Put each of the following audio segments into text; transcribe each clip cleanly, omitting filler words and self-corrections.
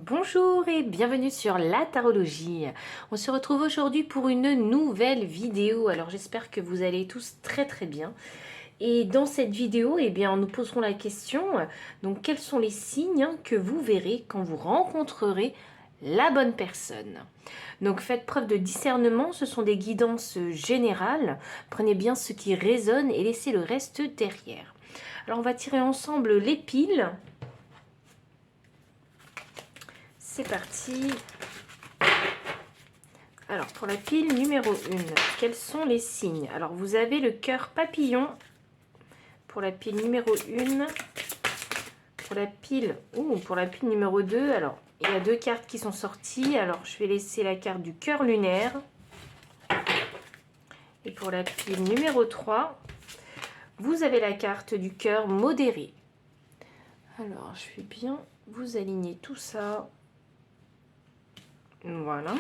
Bonjour et bienvenue sur la tarologie. On se retrouve aujourd'hui pour une nouvelle vidéo. Alors j'espère que vous allez tous très bien. Et dans cette vidéo, nous poserons la question, donc quels sont les signes que vous verrez quand vous rencontrerez la bonne personne. Donc faites preuve de discernement, ce sont des guidances générales. Prenez bien ce qui résonne et laissez le reste derrière. Alors on va tirer ensemble les piles. C'est parti. Alors, pour la pile numéro 1, quels sont les signes? Alors, vous avez le cœur papillon pour la pile numéro 1. Pour la pile numéro 2, alors, il y a deux cartes qui sont sorties. Alors, je vais laisser la carte du cœur lunaire. Et pour la pile numéro 3, vous avez la carte du cœur modéré. Alors, je vais bien vous aligner tout ça. Voilà.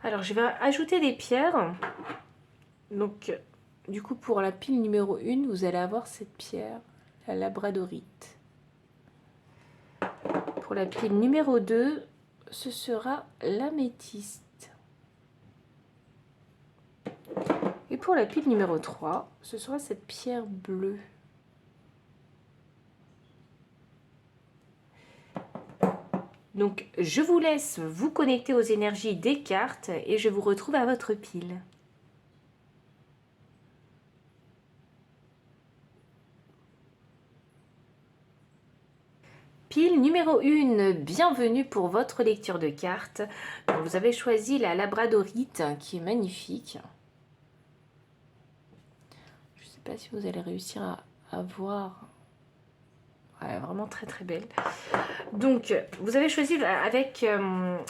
Alors, je vais ajouter des pierres. Donc, du coup, pour la pile numéro 1, vous allez avoir cette pierre, la labradorite. Pour la pile numéro 2, ce sera l'améthyste. Et pour la pile numéro 3, ce sera cette pierre bleue. Donc, je vous laisse vous connecter aux énergies des cartes et je vous retrouve à votre pile. Pile numéro 1, bienvenue pour votre lecture de cartes. Donc, vous avez choisi la labradorite qui est magnifique. Je ne sais pas si vous allez réussir à voir. Ouais, vraiment très belle. Donc, vous avez choisi avec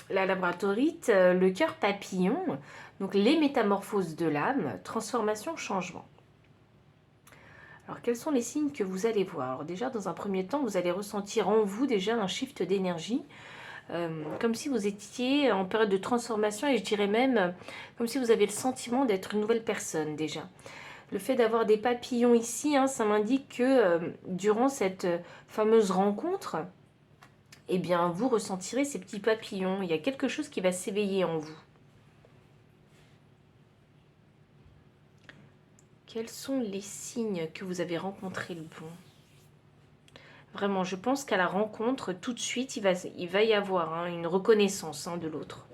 la labradorite le cœur papillon, donc les métamorphoses de l'âme, transformation, changement. Alors, quels sont les signes que vous allez voir? Alors, déjà, dans un premier temps, vous allez ressentir en vous déjà un shift d'énergie, comme si vous étiez en période de transformation, et je dirais même comme si vous avez le sentiment d'être une nouvelle personne déjà. Le fait d'avoir des papillons ici, ça m'indique que durant cette fameuse rencontre, vous ressentirez ces petits papillons. Il y a quelque chose qui va s'éveiller en vous. Quels sont les signes que vous avez rencontré le bon? Vraiment, je pense qu'à la rencontre, tout de suite, il va y avoir une reconnaissance de l'autre.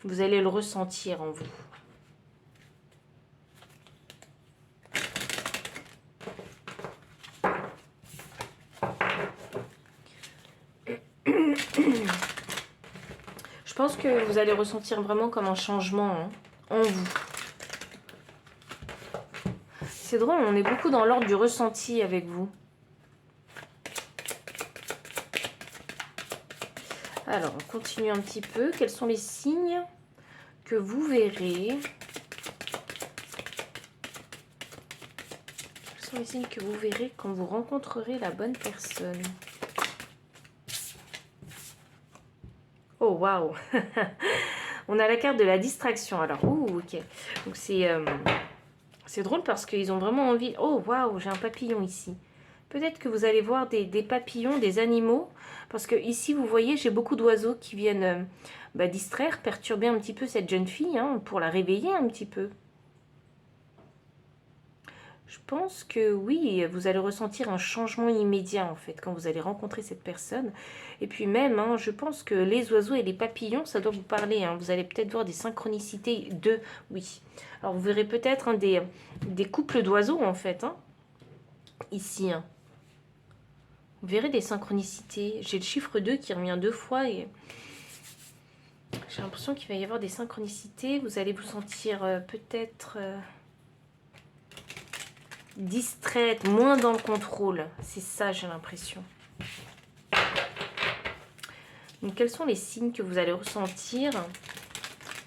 Vous allez le ressentir en vous. Je pense que vous allez ressentir vraiment comme un changement en vous. C'est drôle, on est beaucoup dans l'ordre du ressenti avec vous. Alors, on continue un petit peu. Quels sont les signes que vous verrez? Quels sont les signes que vous verrez quand vous rencontrerez la bonne personne? Oh, waouh. On a la carte de la distraction. Alors, ok. Donc, c'est drôle parce qu'ils ont vraiment envie... Oh, waouh, j'ai un papillon ici. Peut-être que vous allez voir des papillons, des animaux. Parce que ici, vous voyez, j'ai beaucoup d'oiseaux qui viennent distraire, perturber un petit peu cette jeune fille, pour la réveiller un petit peu. Je pense que oui, vous allez ressentir un changement immédiat en fait quand vous allez rencontrer cette personne. Et puis même, je pense que les oiseaux et les papillons, ça doit vous parler. Vous allez peut-être voir des synchronicités de... Oui. Alors vous verrez peut-être des couples d'oiseaux en fait. Ici. Vous verrez des synchronicités. J'ai le chiffre 2 qui revient 2 fois et... J'ai l'impression qu'il va y avoir des synchronicités. Vous allez vous sentir peut-être... distraite, moins dans le contrôle. C'est ça, j'ai l'impression. Donc, quels sont les signes que vous allez ressentir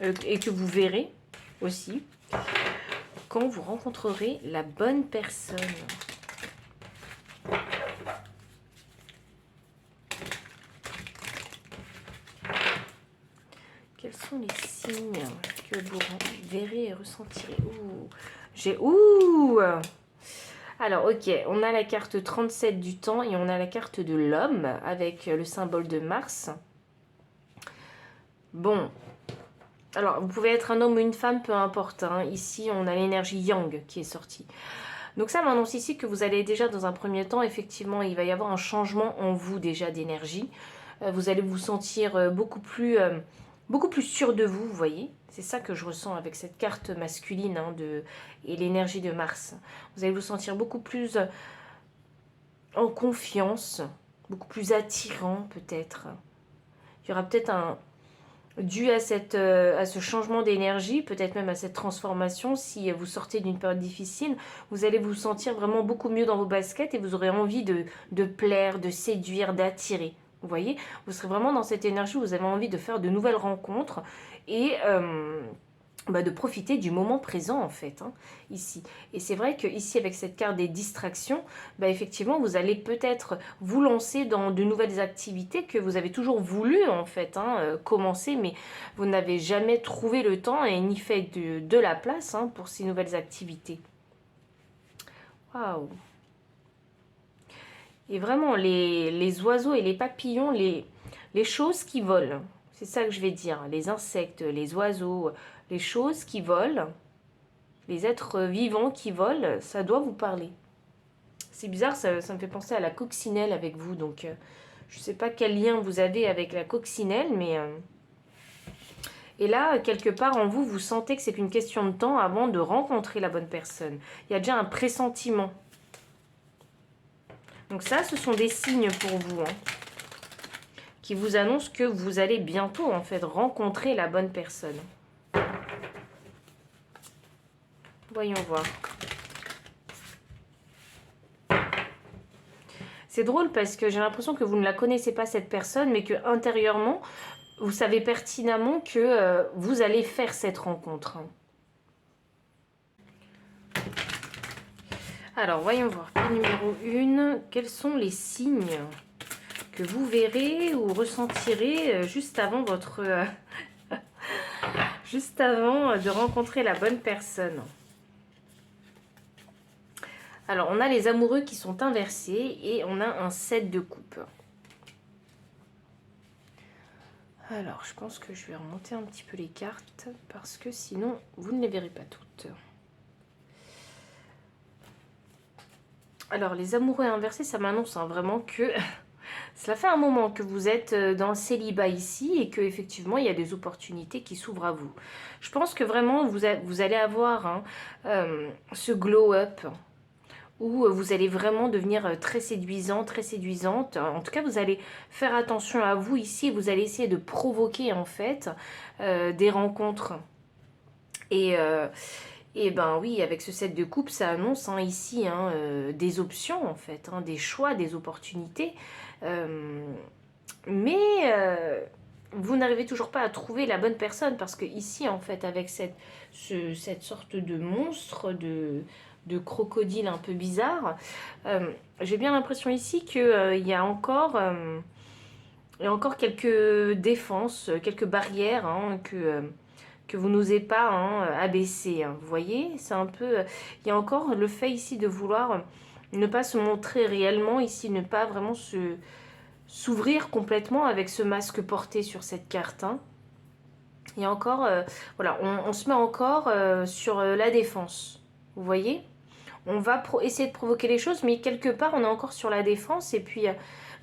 et que vous verrez aussi quand vous rencontrerez la bonne personne? Quels sont les signes que vous verrez et ressentirez? Alors, ok, on a la carte 37 du temps et on a la carte de l'homme avec le symbole de Mars. Bon, alors vous pouvez être un homme ou une femme, peu importe. Hein. Ici, on a l'énergie Yang qui est sortie. Donc ça m'annonce ici que vous allez déjà dans un premier temps, effectivement, il va y avoir un changement en vous déjà d'énergie. Vous allez vous sentir beaucoup plus sûr de vous, vous voyez. C'est ça que je ressens avec cette carte masculine hein, et l'énergie de Mars. Vous allez vous sentir beaucoup plus en confiance, beaucoup plus attirant peut-être. Il y aura peut-être dû à ce changement d'énergie, peut-être même à cette transformation, si vous sortez d'une période difficile, vous allez vous sentir vraiment beaucoup mieux dans vos baskets et vous aurez envie de plaire, de séduire, d'attirer. Vous voyez, vous serez vraiment dans cette énergie où vous avez envie de faire de nouvelles rencontres et de profiter du moment présent en fait, hein, ici. Et c'est vrai que ici avec cette carte des distractions, effectivement vous allez peut-être vous lancer dans de nouvelles activités que vous avez toujours voulu en fait hein, commencer, mais vous n'avez jamais trouvé le temps et ni fait de la place hein, pour ces nouvelles activités. Waouh! Et vraiment les oiseaux et les papillons, les choses qui volent, c'est ça que je vais dire, les insectes, les oiseaux, les choses qui volent, les êtres vivants qui volent, ça doit vous parler. C'est bizarre, ça me fait penser à la coccinelle avec vous, donc je ne sais pas quel lien vous avez avec la coccinelle, mais... Et là, quelque part en vous, vous sentez que c'est qu'une question de temps avant de rencontrer la bonne personne. Il y a déjà un pressentiment. Donc ça, ce sont des signes pour vous, hein, qui vous annoncent que vous allez bientôt, en fait, rencontrer la bonne personne. Voyons voir. C'est drôle parce que j'ai l'impression que vous ne la connaissez pas, cette personne, mais que intérieurement, vous savez pertinemment que vous allez faire cette rencontre. Alors, voyons voir. Numéro 1, quels sont les signes que vous verrez ou ressentirez juste avant juste avant de rencontrer la bonne personne? Alors, on a les amoureux qui sont inversés et on a un 7 de coupe. Alors, je pense que je vais remonter un petit peu les cartes parce que sinon, vous ne les verrez pas toutes. Alors, les amoureux inversés, ça m'annonce hein, vraiment que cela fait un moment que vous êtes dans le célibat ici et qu'effectivement, il y a des opportunités qui s'ouvrent à vous. Je pense que vraiment, vous allez avoir hein, ce glow-up où vous allez vraiment devenir très séduisant, très séduisante. En tout cas, vous allez faire attention à vous ici. Vous allez essayer de provoquer en fait des rencontres. Et ben oui, avec ce set de coupe, ça annonce hein, ici hein, des options en fait, hein, des choix, des opportunités. Mais vous n'arrivez toujours pas à trouver la bonne personne parce que ici en fait, avec cette sorte de monstre, de crocodile un peu bizarre, j'ai bien l'impression ici qu'il y a encore quelques défenses, quelques barrières hein, que vous n'osez pas hein, abaisser. Hein, vous voyez, c'est un peu... Il y a encore le fait ici de vouloir ne pas se montrer réellement, ici ne pas vraiment s'ouvrir complètement avec ce masque porté sur cette carte. Hein. Il y a encore... voilà, on se met encore sur la défense. Vous voyez ? On va essayer de provoquer les choses, mais quelque part, on est encore sur la défense. Et puis,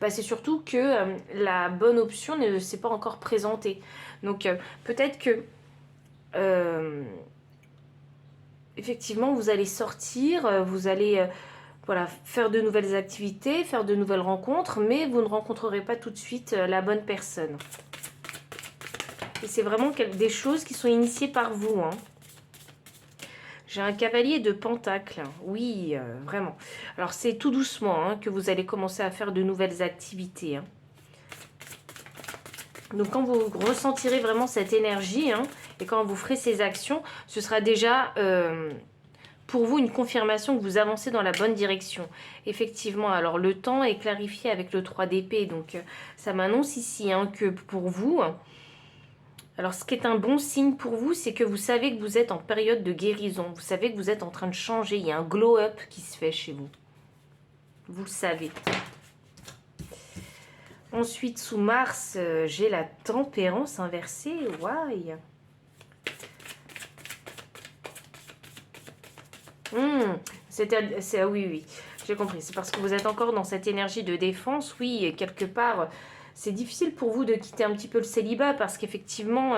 c'est surtout que la bonne option ne s'est pas encore présentée. Donc, peut-être que effectivement, vous allez sortir, vous allez voilà, faire de nouvelles activités, faire de nouvelles rencontres, mais vous ne rencontrerez pas tout de suite la bonne personne. Et c'est vraiment des choses qui sont initiées par vous. Hein. J'ai un cavalier de pentacles. Oui, vraiment. Alors, c'est tout doucement hein, que vous allez commencer à faire de nouvelles activités. Hein. Donc, quand vous ressentirez vraiment cette énergie, hein, et quand vous ferez ces actions, ce sera déjà pour vous une confirmation que vous avancez dans la bonne direction. Effectivement, alors le temps est clarifié avec le 3 d'épée. Donc, ça m'annonce ici hein, que pour vous, Alors, ce qui est un bon signe pour vous, c'est que vous savez que vous êtes en période de guérison. Vous savez que vous êtes en train de changer. Il y a un glow-up qui se fait chez vous. Vous le savez. Ensuite, sous Mars, j'ai la tempérance inversée. Why? Oui, oui, j'ai compris. C'est parce que vous êtes encore dans cette énergie de défense. Oui, et quelque part, c'est difficile pour vous de quitter un petit peu le célibat parce qu'effectivement,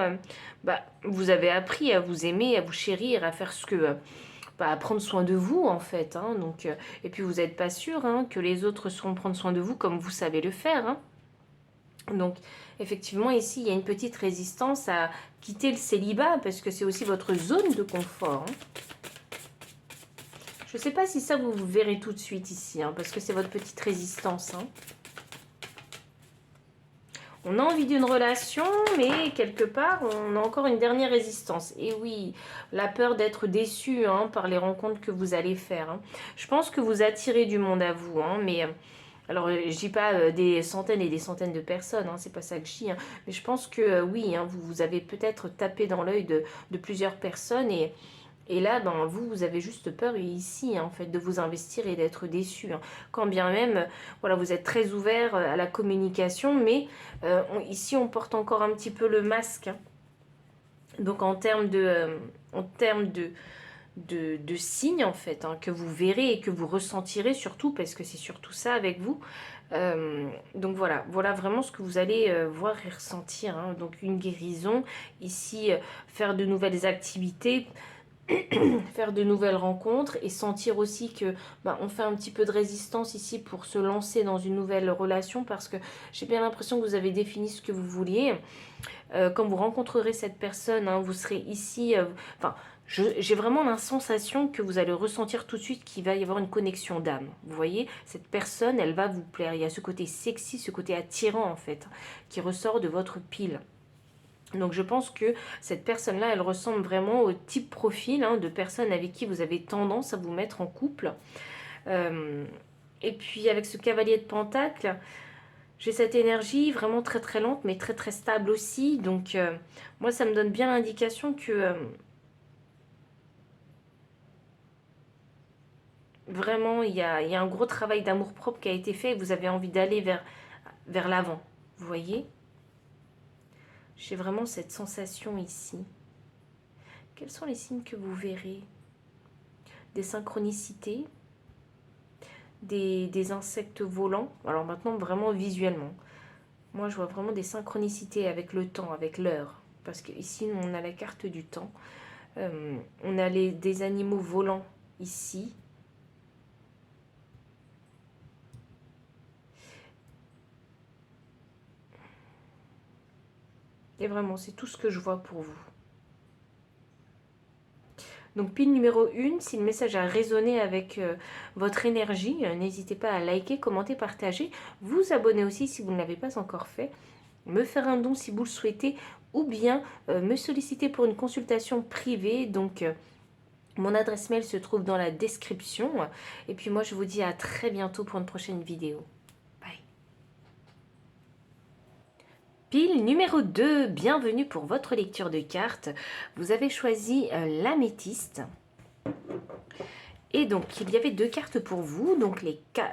vous avez appris à vous aimer, à vous chérir, à faire ce que... à prendre soin de vous, en fait. Hein, donc, et puis, vous n'êtes pas sûr que les autres sauront prendre soin de vous comme vous savez le faire. Hein. Donc, effectivement, ici, il y a une petite résistance à quitter le célibat parce que c'est aussi votre zone de confort. Hein. Je ne sais pas si ça, vous verrez tout de suite ici, hein, parce que c'est votre petite résistance. Hein. On a envie d'une relation, mais quelque part, on a encore une dernière résistance. Et oui, la peur d'être déçu par les rencontres que vous allez faire. Hein. Je pense que vous attirez du monde à vous, mais... Alors, je dis pas des centaines et des centaines de personnes, c'est pas ça que je dis. Mais je pense que oui, vous avez peut-être tapé dans l'œil de plusieurs personnes et là, vous avez juste peur ici, en fait, de vous investir et d'être déçu. Quand bien même, voilà, vous êtes très ouvert à la communication, mais ici, on porte encore un petit peu le masque. Hein. Donc, en termes de signes, en fait, que vous verrez et que vous ressentirez surtout, parce que c'est surtout ça avec vous. Donc, voilà vraiment ce que vous allez voir et ressentir. Hein. Donc, une guérison, ici, faire de nouvelles activités, faire de nouvelles rencontres et sentir aussi que on fait un petit peu de résistance ici pour se lancer dans une nouvelle relation parce que j'ai bien l'impression que vous avez défini ce que vous vouliez. Quand vous rencontrerez cette personne, vous serez ici... j'ai vraiment la sensation que vous allez ressentir tout de suite qu'il va y avoir une connexion d'âme. Vous voyez, cette personne, elle va vous plaire. Il y a ce côté sexy, ce côté attirant en fait, qui ressort de votre pile. Donc je pense que cette personne-là, elle ressemble vraiment au type profil de personne avec qui vous avez tendance à vous mettre en couple. Et puis avec ce cavalier de Pentacle, j'ai cette énergie vraiment très très lente, mais très très stable aussi. Donc moi, ça me donne bien l'indication que vraiment, il y a un gros travail d'amour-propre qui a été fait et vous avez envie d'aller vers l'avant. Vous voyez ? J'ai vraiment cette sensation ici. Quels sont les signes que vous verrez? Des synchronicités, des insectes volants. Alors maintenant, vraiment visuellement. Moi, je vois vraiment des synchronicités avec le temps, avec l'heure. Parce qu'ici, on a la carte du temps. On a des animaux volants ici. Et vraiment, c'est tout ce que je vois pour vous. Donc pile numéro 1, si le message a résonné avec votre énergie, n'hésitez pas à liker, commenter, partager, vous abonner aussi si vous ne l'avez pas encore fait, me faire un don si vous le souhaitez, ou bien me solliciter pour une consultation privée. Donc mon adresse mail se trouve dans la description. Et puis moi je vous dis à très bientôt pour une prochaine vidéo. Pile numéro 2, bienvenue pour votre lecture de cartes. Vous avez choisi l'améthyste. Et donc, il y avait 2 cartes pour vous. Donc,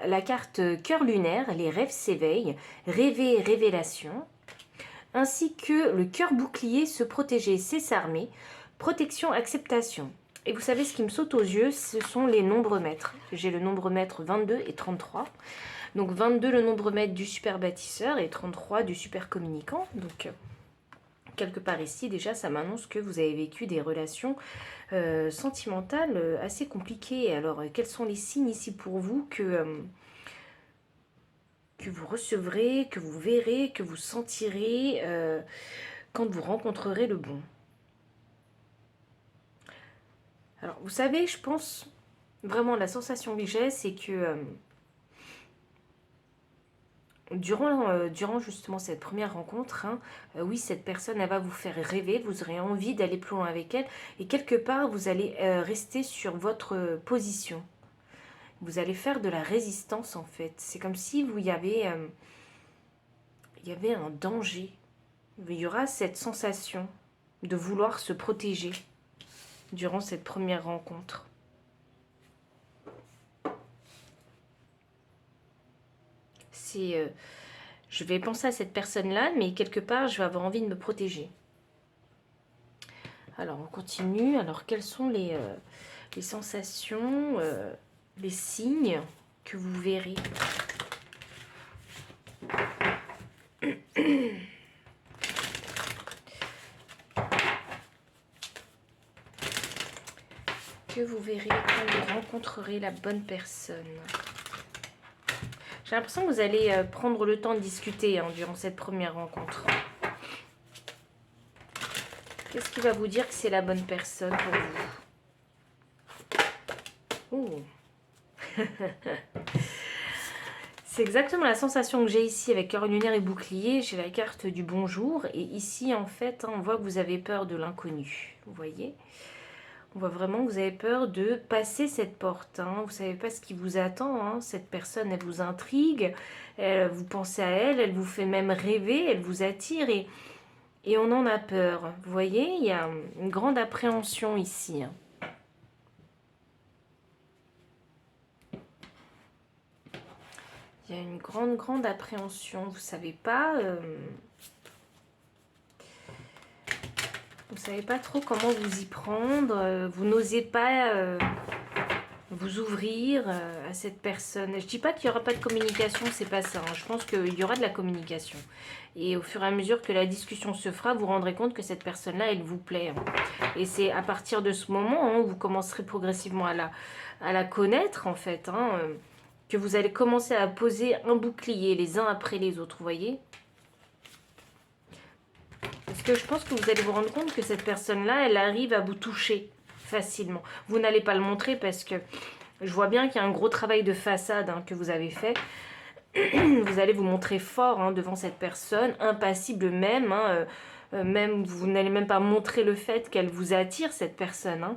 la carte cœur lunaire, les rêves s'éveillent, rêver, révélation. Ainsi que le cœur bouclier, se protéger, c'est s'armer, protection, acceptation. Et vous savez, ce qui me saute aux yeux, ce sont les nombres maîtres. J'ai le nombre maître 22 et 33. Donc 22 le nombre maître du super bâtisseur et 33 du super communicant. Donc quelque part ici déjà ça m'annonce que vous avez vécu des relations sentimentales assez compliquées. Alors quels sont les signes ici pour vous que vous recevrez, que vous verrez, que vous sentirez quand vous rencontrerez le bon? Alors vous savez, je pense vraiment la sensation que j'ai, c'est que durant justement cette première rencontre, oui, cette personne, elle va vous faire rêver, vous aurez envie d'aller plus loin avec elle, et quelque part, vous allez rester sur votre position. Vous allez faire de la résistance, en fait. C'est comme si il y avait un danger. il y aura cette sensation de vouloir se protéger durant cette première rencontre. C'est... je vais penser à cette personne-là, mais quelque part, je vais avoir envie de me protéger. Alors, on continue. Alors, quelles sont les sensations, les signes que vous verrez? Que vous verrez quand vous rencontrerez la bonne personne. J'ai l'impression que vous allez prendre le temps de discuter durant cette première rencontre. Qu'est-ce qui va vous dire que c'est la bonne personne pour vous? Oh. C'est exactement la sensation que j'ai ici avec cœur lunaire et bouclier. J'ai la carte du bonjour. Et ici, en fait, on voit que vous avez peur de l'inconnu. Vous voyez? On voit vraiment que vous avez peur de passer cette porte. Vous ne savez pas ce qui vous attend. Cette personne, elle vous intrigue. Vous pensez à elle. Elle vous fait même rêver. Elle vous attire. Et on en a peur. Vous voyez, il y a une grande appréhension ici. Il y a une grande appréhension. Vous ne savez pas... vous ne savez pas trop comment vous y prendre. Vous n'osez pas vous ouvrir à cette personne. Je ne dis pas qu'il n'y aura pas de communication, c'est pas ça. Je pense qu'il y aura de la communication. Et au fur et à mesure que la discussion se fera, vous vous rendrez compte que cette personne-là, elle vous plaît. Et c'est à partir de ce moment où vous commencerez progressivement à la connaître, en fait, que vous allez commencer à poser un bouclier les uns après les autres, vous voyez? Parce que je pense que vous allez vous rendre compte que cette personne-là, elle arrive à vous toucher facilement. Vous n'allez pas le montrer parce que je vois bien qu'il y a un gros travail de façade que vous avez fait. Vous allez vous montrer fort devant cette personne, impassible même. Même vous n'allez même pas montrer le fait qu'elle vous attire, cette personne.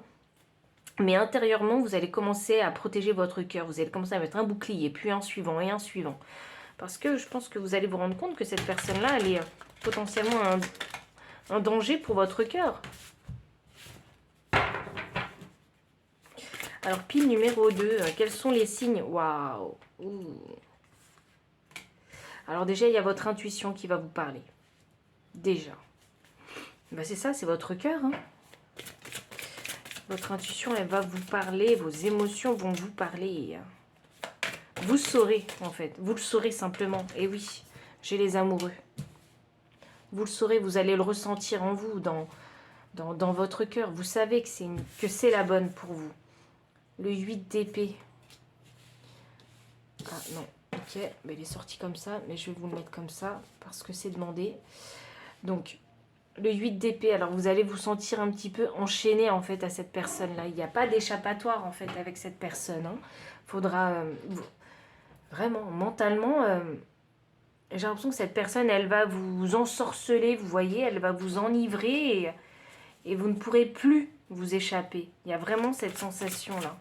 Mais intérieurement, vous allez commencer à protéger votre cœur. Vous allez commencer à mettre un bouclier, puis un suivant et un suivant. Parce que je pense que vous allez vous rendre compte que cette personne-là, elle est potentiellement un danger pour votre cœur. Alors, pile numéro 2, quels sont les signes? Waouh! Alors déjà, il y a votre intuition qui va vous parler. Déjà. Ben, c'est ça, c'est votre cœur. Votre intuition, elle va vous parler, vos émotions vont vous parler. Vous saurez, en fait. Vous le saurez simplement. Et oui, j'ai les amoureux. Vous le saurez, vous allez le ressentir en vous, dans votre cœur. Vous savez que c'est la bonne pour vous. Le 8 d'épée. Ah non, ok, mais il est sorti comme ça, mais je vais vous le mettre comme ça, parce que c'est demandé. Donc, le 8 d'épée, alors vous allez vous sentir un petit peu enchaîné en fait à cette personne-là. Il n'y a pas d'échappatoire en fait avec cette personne. Faudra vraiment, mentalement, j'ai l'impression que cette personne, elle va vous ensorceler, vous voyez, elle va vous enivrer et vous ne pourrez plus vous échapper. Il y a vraiment cette sensation-là.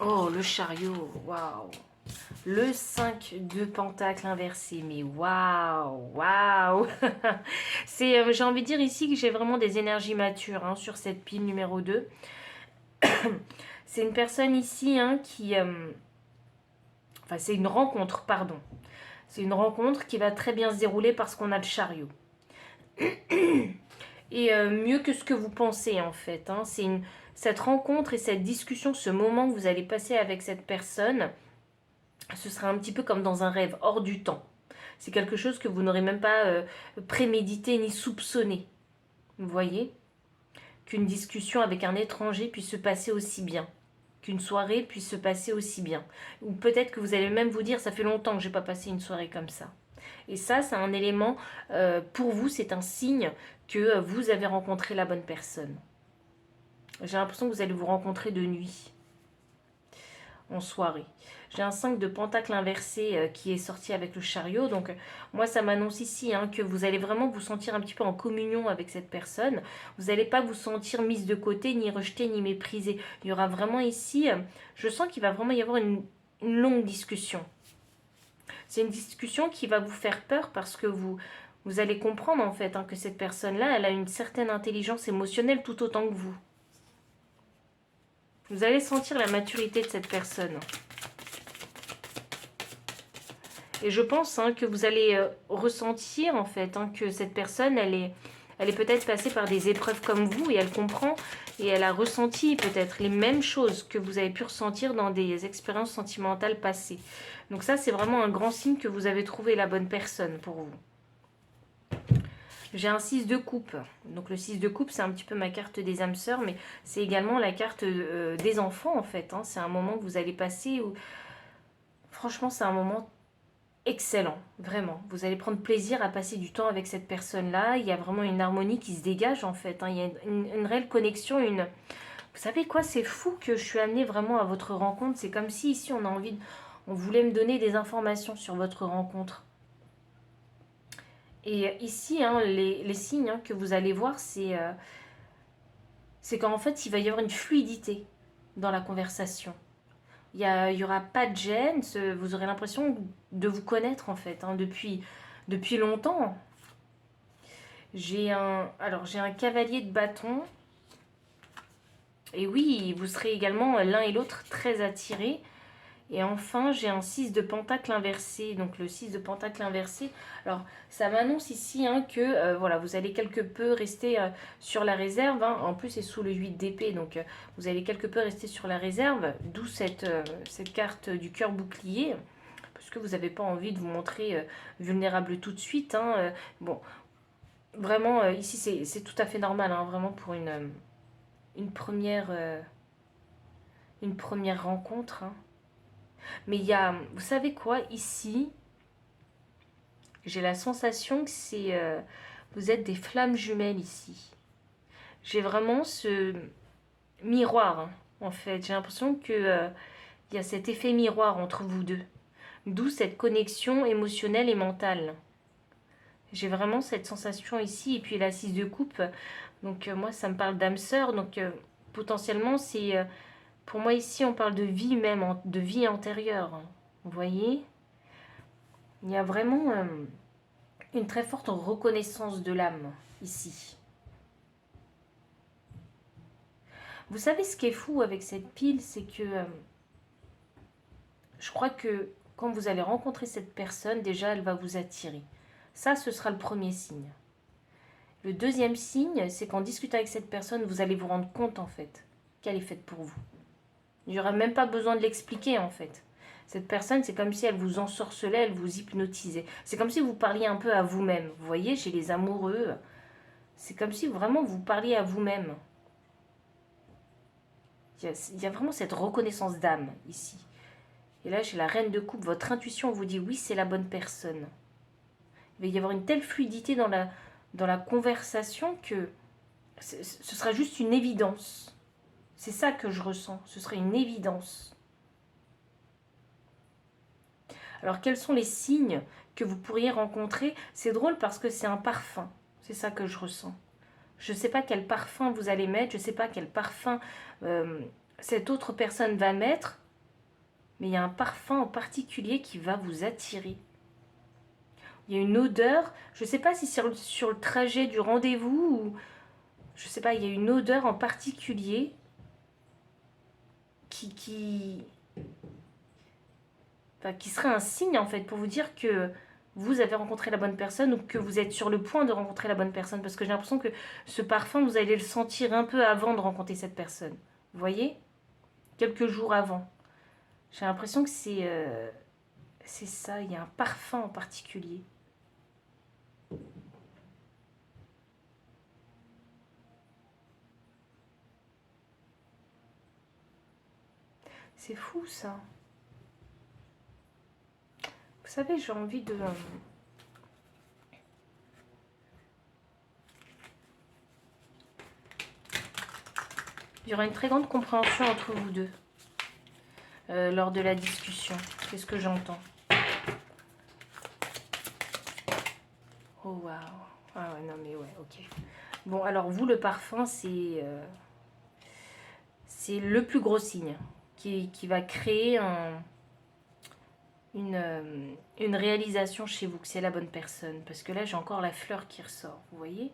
Oh, le chariot, waouh! Le 5 de pentacle inversé, mais waouh, waouh. J'ai envie de dire ici que j'ai vraiment des énergies matures sur cette pile numéro 2. C'est une personne ici qui... enfin, c'est une rencontre, pardon. C'est une rencontre qui va très bien se dérouler parce qu'on a le chariot. Et mieux que ce que vous pensez, en fait. Cette rencontre et cette discussion, ce moment que vous allez passer avec cette personne... ce sera un petit peu comme dans un rêve, hors du temps. C'est quelque chose que vous n'aurez même pas prémédité ni soupçonné. Vous voyez? Qu'une discussion avec un étranger puisse se passer aussi bien. Qu'une soirée puisse se passer aussi bien. Ou peut-être que vous allez même vous dire, ça fait longtemps que je n'ai pas passé une soirée comme ça. Et ça, c'est un élément, pour vous, c'est un signe que vous avez rencontré la bonne personne. J'ai l'impression que vous allez vous rencontrer de nuit. En soirée. J'ai un 5 de pentacle inversé qui est sorti avec le chariot. Donc, moi, ça m'annonce ici que vous allez vraiment vous sentir un petit peu en communion avec cette personne. Vous n'allez pas vous sentir mise de côté, ni rejetée, ni méprisée. Il y aura vraiment ici, je sens qu'il va vraiment y avoir une longue discussion. C'est une discussion qui va vous faire peur parce que vous allez comprendre en fait hein, que cette personne-là, elle a une certaine intelligence émotionnelle tout autant que vous. Vous allez sentir la maturité de cette personne. Et je pense hein, que vous allez ressentir en fait hein, que cette personne, elle est peut-être passée par des épreuves comme vous et elle comprend et elle a ressenti peut-être les mêmes choses que vous avez pu ressentir dans des expériences sentimentales passées. Donc ça, c'est vraiment un grand signe que vous avez trouvé la bonne personne pour vous. J'ai un 6 de coupe. Donc le 6 de coupe, c'est un petit peu ma carte des âmes sœurs, mais c'est également la carte des enfants en fait. Hein. C'est un moment que vous allez passer où, franchement, c'est un moment excellent, vraiment. Vous allez prendre plaisir à passer du temps avec cette personne-là. Il y a vraiment une harmonie qui se dégage en fait. Hein. Il y a une réelle connexion, une... Vous savez quoi, c'est fou que je suis amenée vraiment à votre rencontre. C'est comme si ici on a envie, on voulait me donner des informations sur votre rencontre. Et ici, hein, les signes hein, que vous allez voir, c'est qu'en fait, il va y avoir une fluidité dans la conversation. Il y aura pas de gêne, vous aurez l'impression de vous connaître en fait, hein, depuis longtemps. J'ai un cavalier de bâton. Et oui, vous serez également l'un et l'autre très attirés. Et enfin, j'ai un 6 de pentacle inversé. Donc le 6 de pentacle inversé. Alors, ça m'annonce ici hein, que voilà, vous allez quelque peu rester sur la réserve. Hein. En plus, c'est sous le 8 d'épée. Donc, vous allez quelque peu rester sur la réserve. D'où cette carte du cœur bouclier. Parce que vous n'avez pas envie de vous montrer vulnérable tout de suite. Hein. Bon, vraiment, ici, c'est tout à fait normal. Hein, vraiment pour une première rencontre. Hein. Mais il y a, vous savez quoi, ici, j'ai la sensation que c'est, vous êtes des flammes jumelles ici. J'ai vraiment ce miroir, hein, en fait. J'ai l'impression que il y a cet effet miroir entre vous deux. D'où cette connexion émotionnelle et mentale. J'ai vraiment cette sensation ici. Et puis la 6 de coupe, donc moi, ça me parle d'âme sœur. Donc potentiellement, c'est... pour moi, ici, on parle de vie même, de vie antérieure. Vous voyez ? Il y a vraiment une très forte reconnaissance de l'âme, ici. Vous savez ce qui est fou avec cette pile, c'est que je crois que quand vous allez rencontrer cette personne, déjà, elle va vous attirer. Ça, ce sera le premier signe. Le deuxième signe, c'est qu'en discutant avec cette personne, vous allez vous rendre compte, en fait, qu'elle est faite pour vous. Il n'y aura même pas besoin de l'expliquer, en fait. Cette personne, c'est comme si elle vous ensorcelait, elle vous hypnotisait. C'est comme si vous parliez un peu à vous-même. Vous voyez, chez les amoureux, c'est comme si vraiment vous parliez à vous-même. Il y a vraiment cette reconnaissance d'âme, ici. Et là, chez la reine de coupe, votre intuition vous dit oui, c'est la bonne personne. Il va y avoir une telle fluidité dans la conversation que ce sera juste une évidence. C'est ça que je ressens, ce serait une évidence. Alors, quels sont les signes que vous pourriez rencontrer? C'est drôle parce que c'est un parfum, c'est ça que je ressens. Je ne sais pas quel parfum vous allez mettre, je ne sais pas quel parfum cette autre personne va mettre, mais il y a un parfum en particulier qui va vous attirer. Il y a une odeur, je ne sais pas si c'est sur le trajet du rendez-vous ou... Je ne sais pas, il y a une odeur en particulier qui serait un signe en fait pour vous dire que vous avez rencontré la bonne personne ou que vous êtes sur le point de rencontrer la bonne personne. Parce que j'ai l'impression que ce parfum, vous allez le sentir un peu avant de rencontrer cette personne. Vous voyez? Quelques jours avant. J'ai l'impression que c'est ça, il y a un parfum en particulier. C'est fou ça. Vous savez, j'ai envie de... Il y aura une très grande compréhension entre vous deux lors de la discussion. C'est ce que j'entends. Oh waouh. Ah ouais, non mais ouais, ok. Bon, alors vous, le parfum, c'est le plus gros signe qui va créer une réalisation chez vous, que c'est la bonne personne. Parce que là, j'ai encore la fleur qui ressort, vous voyez?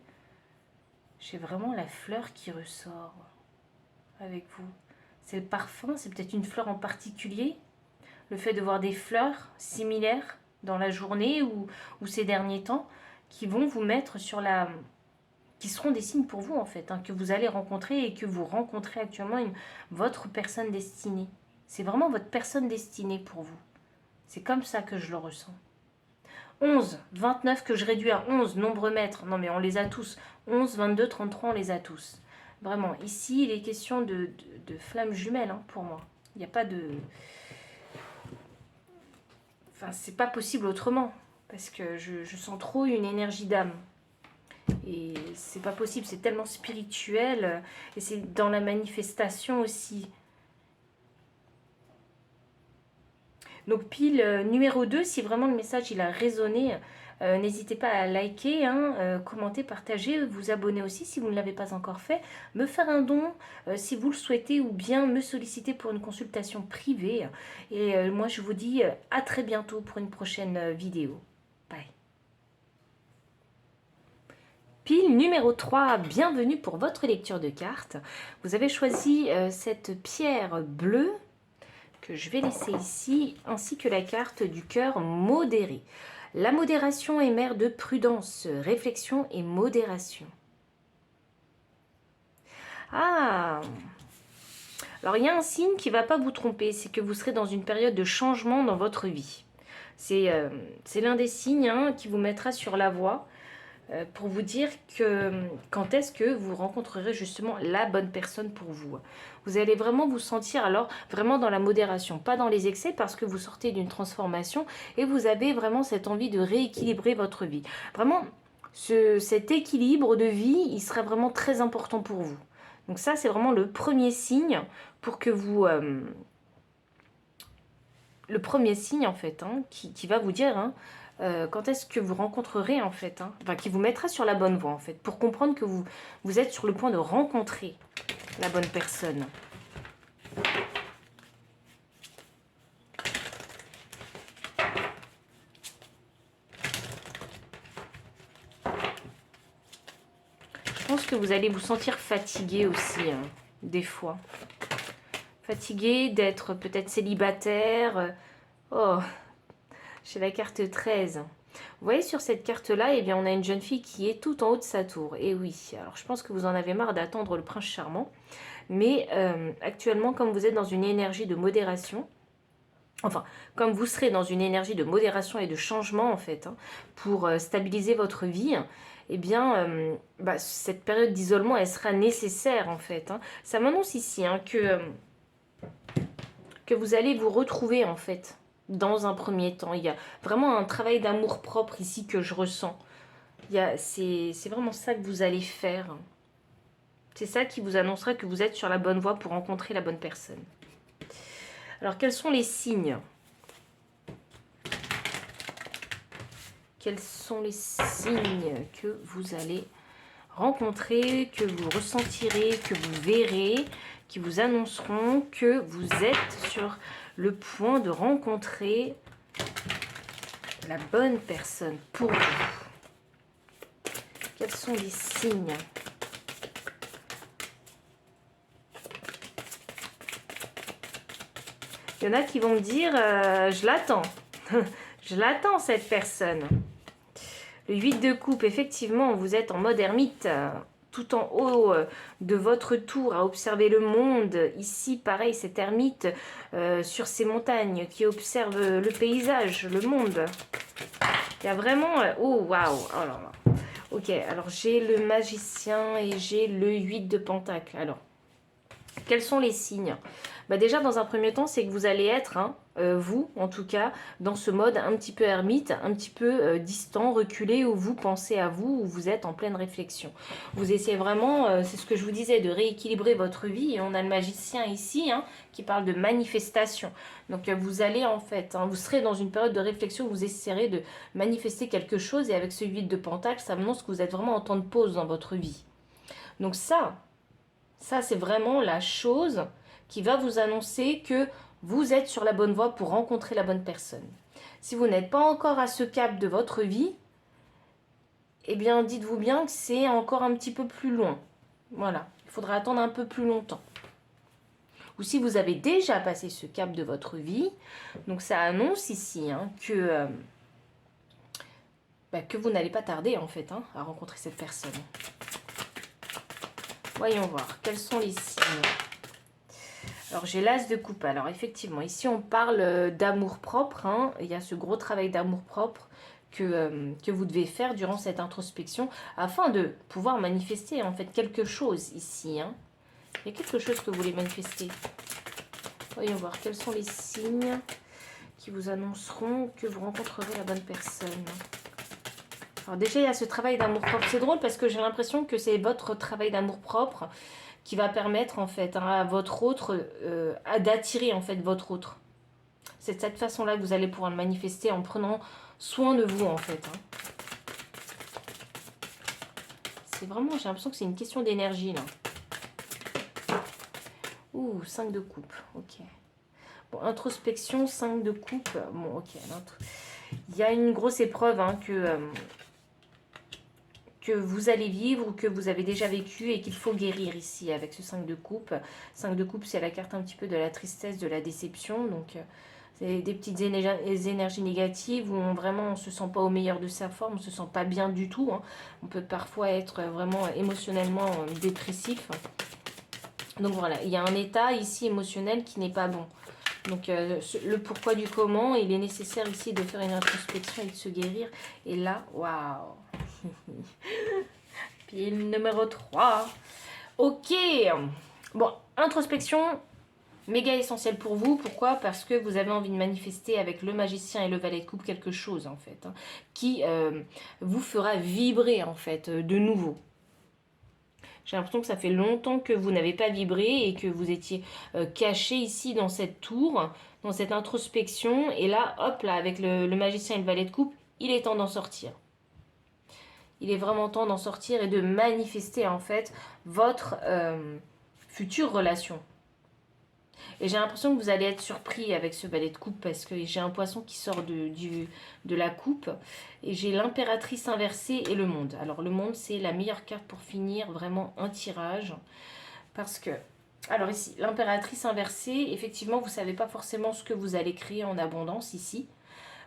J'ai vraiment la fleur qui ressort avec vous. C'est le parfum, c'est peut-être une fleur en particulier. Le fait de voir des fleurs similaires dans la journée ou ces derniers temps qui vont vous mettre sur la... qui seront des signes pour vous en fait, hein, que vous allez rencontrer et que vous rencontrez actuellement votre personne destinée. C'est vraiment votre personne destinée pour vous. C'est comme ça que je le ressens. 11, 29 que je réduis à 11, nombre maître. Non mais on les a tous. 11, 22, 33, on les a tous. Vraiment, ici il est question de flammes jumelles hein, pour moi. Il n'y a pas de... Enfin, c'est pas possible autrement. Parce que je sens trop une énergie d'âme. Et c'est pas possible, c'est tellement spirituel. Et c'est dans la manifestation aussi. Donc pile numéro 2, si vraiment le message il a résonné, n'hésitez pas à liker, hein, commenter, partager, vous abonner aussi si vous ne l'avez pas encore fait, me faire un don si vous le souhaitez ou bien me solliciter pour une consultation privée. Et moi je vous dis à très bientôt pour une prochaine vidéo. Bye. Pile numéro 3, bienvenue pour votre lecture de cartes. Vous avez choisi cette pierre bleue que je vais laisser ici, ainsi que la carte du cœur modéré. La modération est mère de prudence, réflexion et modération. Ah! Alors il y a un signe qui ne va pas vous tromper, c'est que vous serez dans une période de changement dans votre vie. C'est l'un des signes hein, qui vous mettra sur la voie pour vous dire que quand est-ce que vous rencontrerez justement la bonne personne pour vous. Vous allez vraiment vous sentir alors vraiment dans la modération, pas dans les excès parce que vous sortez d'une transformation et vous avez vraiment cette envie de rééquilibrer votre vie. Vraiment, cet équilibre de vie, il sera vraiment très important pour vous. Donc ça, c'est vraiment le premier signe pour que vous... le premier signe en fait, hein, qui va vous dire... Hein, quand est-ce que vous rencontrerez en fait, hein, enfin qui vous mettra sur la bonne voie en fait, pour comprendre que vous êtes sur le point de rencontrer la bonne personne. Je pense que vous allez vous sentir fatigué aussi, hein, des fois. Fatigué d'être peut-être célibataire. Oh, j'ai la carte 13. Vous voyez sur cette carte-là, eh bien, on a une jeune fille qui est tout en haut de sa tour. Et oui, alors je pense que vous en avez marre d'attendre le prince charmant. Mais actuellement, comme vous êtes dans une énergie de modération, enfin, comme vous serez dans une énergie de modération et de changement, en fait, hein, pour stabiliser votre vie, eh bien, cette période d'isolement, elle sera nécessaire, en fait. Hein. Ça m'annonce ici hein, que vous allez vous retrouver, en fait, dans un premier temps. Il y a vraiment un travail d'amour-propre ici que je ressens. C'est vraiment ça que vous allez faire. C'est ça qui vous annoncera que vous êtes sur la bonne voie pour rencontrer la bonne personne. Alors, quels sont les signes? Quels sont les signes que vous allez rencontrer, que vous ressentirez, que vous verrez, qui vous annonceront que vous êtes sur le point de rencontrer la bonne personne pour vous? Quels sont les signes? Il y en a qui vont me dire, je l'attends. Je l'attends cette personne. Le 8 de coupe, effectivement, vous êtes en mode ermite, tout en haut de votre tour, à observer le monde. Ici, pareil, cet ermite sur ces montagnes qui observe le paysage, le monde. Il y a vraiment... oh, waouh! Oh là là. Ok, alors j'ai le magicien et j'ai le 8 de pentacle. Alors, quels sont les signes? Déjà, dans un premier temps, c'est que vous allez être, hein, vous, en tout cas, dans ce mode un petit peu ermite, un petit peu distant, reculé, où vous pensez à vous, où vous êtes en pleine réflexion. Vous essayez vraiment, c'est ce que je vous disais, de rééquilibrer votre vie. Et on a le magicien ici, hein, qui parle de manifestation. Donc, vous allez, en fait, hein, vous serez dans une période de réflexion où vous essayerez de manifester quelque chose. Et avec ce 8 de pentacle, ça annonce que vous êtes vraiment en temps de pause dans votre vie. Donc ça c'est vraiment la chose qui va vous annoncer que vous êtes sur la bonne voie pour rencontrer la bonne personne. Si vous n'êtes pas encore à ce cap de votre vie, eh bien, dites-vous bien que c'est encore un petit peu plus loin. Voilà, il faudra attendre un peu plus longtemps. Ou si vous avez déjà passé ce cap de votre vie, donc ça annonce ici que vous n'allez pas tarder en fait à rencontrer cette personne. Voyons voir, quels sont les signes. Alors j'ai l'as de coupe. Alors effectivement, ici on parle d'amour-propre. Il y a ce gros travail d'amour-propre que vous devez faire durant cette introspection afin de pouvoir manifester en fait quelque chose ici. Il y a quelque chose que vous voulez manifester. Voyons voir, quels sont les signes qui vous annonceront que vous rencontrerez la bonne personne. Alors déjà, il y a ce travail d'amour-propre. C'est drôle parce que j'ai l'impression que c'est votre travail d'amour-propre qui va permettre en fait à votre autre d'attirer en fait votre autre. C'est de cette façon-là que vous allez pouvoir le manifester en prenant soin de vous en fait. C'est vraiment, j'ai l'impression que c'est une question d'énergie là. Ouh, 5 de coupe, ok. Bon, introspection, 5 de coupe. Bon, ok. Il y a une grosse épreuve que vous allez vivre ou que vous avez déjà vécu et qu'il faut guérir ici avec ce 5 de coupe. 5 de coupe, c'est la carte un petit peu de la tristesse, de la déception. Donc, c'est des petites énergies négatives où vraiment on ne se sent pas au meilleur de sa forme, on ne se sent pas bien du tout. On peut parfois être vraiment émotionnellement dépressif. Donc voilà, il y a un état ici émotionnel qui n'est pas bon. Donc le pourquoi du comment, il est nécessaire ici de faire une introspection et de se guérir. Et là, waouh. Pile numéro 3. Ok. Bon, introspection, méga essentielle pour vous. Pourquoi? Parce que vous avez envie de manifester avec le magicien et le valet de coupe quelque chose en fait. Qui vous fera vibrer en fait de nouveau. J'ai l'impression que ça fait longtemps que vous n'avez pas vibré et que vous étiez caché ici dans cette tour, dans cette introspection. Et là, hop là, avec le magicien et le valet de coupe, il est temps d'en sortir. Il est vraiment temps d'en sortir et de manifester en fait votre future relation. Et j'ai l'impression que vous allez être surpris avec ce valet de coupe parce que j'ai un poisson qui sort de la coupe et j'ai l'impératrice inversée et le monde. Alors le monde, c'est la meilleure carte pour finir vraiment un tirage parce que, alors ici, l'impératrice inversée, effectivement, vous ne savez pas forcément ce que vous allez créer en abondance ici.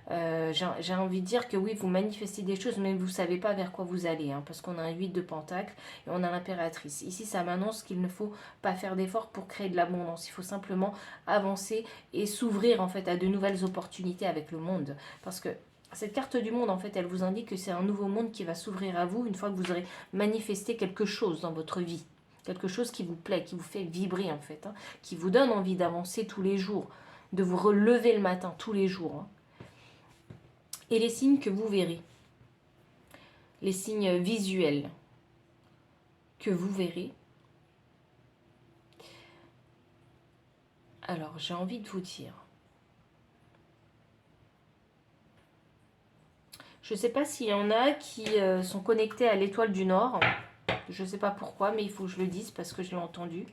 J'ai envie de dire que oui, vous manifestez des choses, mais vous ne savez pas vers quoi vous allez, parce qu'on a un 8 de pentacle et on a l'impératrice. Ici, ça m'annonce qu'il ne faut pas faire d'efforts pour créer de l'abondance. Il faut simplement avancer et s'ouvrir en fait à de nouvelles opportunités avec le monde. Parce que cette carte du monde, en fait, elle vous indique que c'est un nouveau monde qui va s'ouvrir à vous une fois que vous aurez manifesté quelque chose dans votre vie. Quelque chose qui vous plaît, qui vous fait vibrer en fait, qui vous donne envie d'avancer tous les jours, de vous relever le matin tous les jours. Et les signes que vous verrez, les signes visuels que vous verrez. Alors, j'ai envie de vous dire, je ne sais pas s'il y en a qui sont connectés à l'étoile du Nord. Je ne sais pas pourquoi, mais il faut que je le dise parce que je l'ai entendu.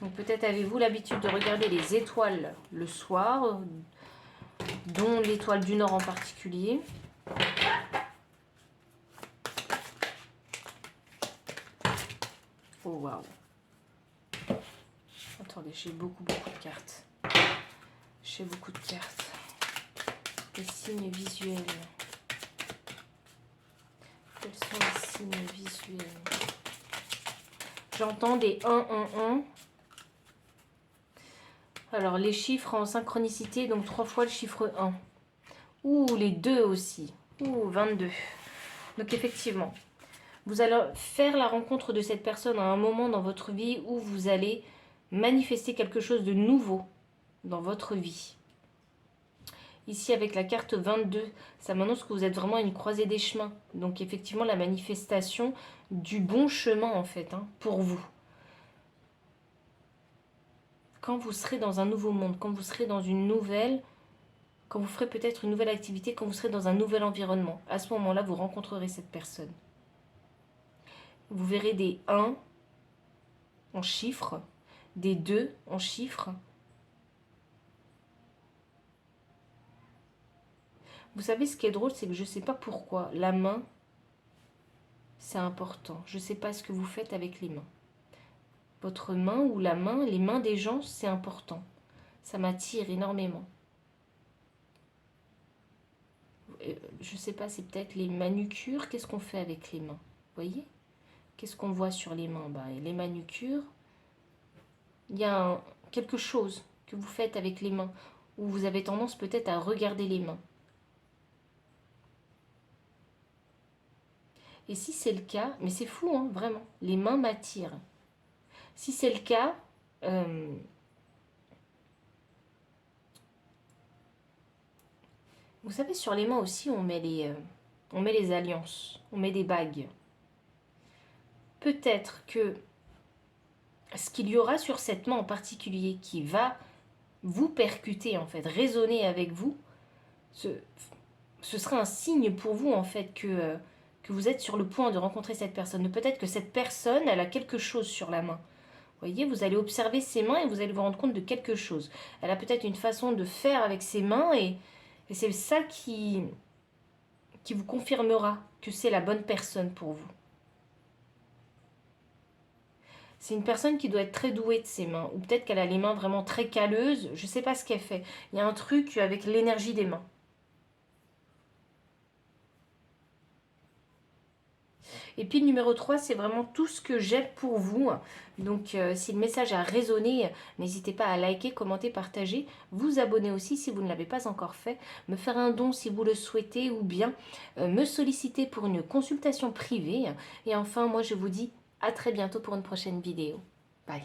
Donc peut-être avez-vous l'habitude de regarder les étoiles le soir, dont l'étoile du Nord en particulier. Oh waouh. Attendez, j'ai beaucoup de cartes. J'ai beaucoup de cartes. Les signes visuels. Quels sont les signes visuels? J'entends des 1, 1, 1. Alors, les chiffres en synchronicité, donc 3 fois le chiffre 1. Ouh, les 2 aussi. Ouh, 22. Donc, effectivement, vous allez faire la rencontre de cette personne à un moment dans votre vie où vous allez manifester quelque chose de nouveau dans votre vie. Ici, avec la carte 22, ça m'annonce que vous êtes vraiment à une croisée des chemins. Donc, effectivement, la manifestation du bon chemin, en fait, pour vous. Quand vous serez dans un nouveau monde, quand vous serez dans une nouvelle, quand vous ferez peut-être une nouvelle activité, quand vous serez dans un nouvel environnement, à ce moment-là, vous rencontrerez cette personne. Vous verrez des 1 en chiffres, des 2 en chiffres Vous savez, ce qui est drôle, c'est que je ne sais pas pourquoi. La main, c'est important. Je ne sais pas ce que vous faites avec les mains. Votre main ou la main, les mains des gens, c'est important. Ça m'attire énormément. Je ne sais pas, c'est peut-être les manucures. Qu'est-ce qu'on fait avec les mains? Vous voyez? Qu'est-ce qu'on voit sur les mains? Les manucures, il y a quelque chose que vous faites avec les mains, où vous avez tendance peut-être à regarder les mains. Et si c'est le cas, mais c'est fou, hein, vraiment, les mains m'attirent. Si c'est le cas, vous savez, sur les mains aussi, on met les alliances, on met des bagues. Peut-être que ce qu'il y aura sur cette main en particulier qui va vous percuter, en fait, résonner avec vous, ce sera un signe pour vous, en fait, que vous êtes sur le point de rencontrer cette personne. Peut-être que cette personne, elle a quelque chose sur la main. Vous voyez, vous allez observer ses mains et vous allez vous rendre compte de quelque chose. Elle a peut-être une façon de faire avec ses mains et c'est ça qui vous confirmera que c'est la bonne personne pour vous. C'est une personne qui doit être très douée de ses mains, ou peut-être qu'elle a les mains vraiment très calleuses, je ne sais pas ce qu'elle fait. Il y a un truc avec l'énergie des mains. Et puis le numéro 3, c'est vraiment tout ce que j'ai pour vous. Donc si le message a résonné, n'hésitez pas à liker, commenter, partager, vous abonner aussi si vous ne l'avez pas encore fait, me faire un don si vous le souhaitez ou bien me solliciter pour une consultation privée. Et enfin, moi je vous dis à très bientôt pour une prochaine vidéo. Bye.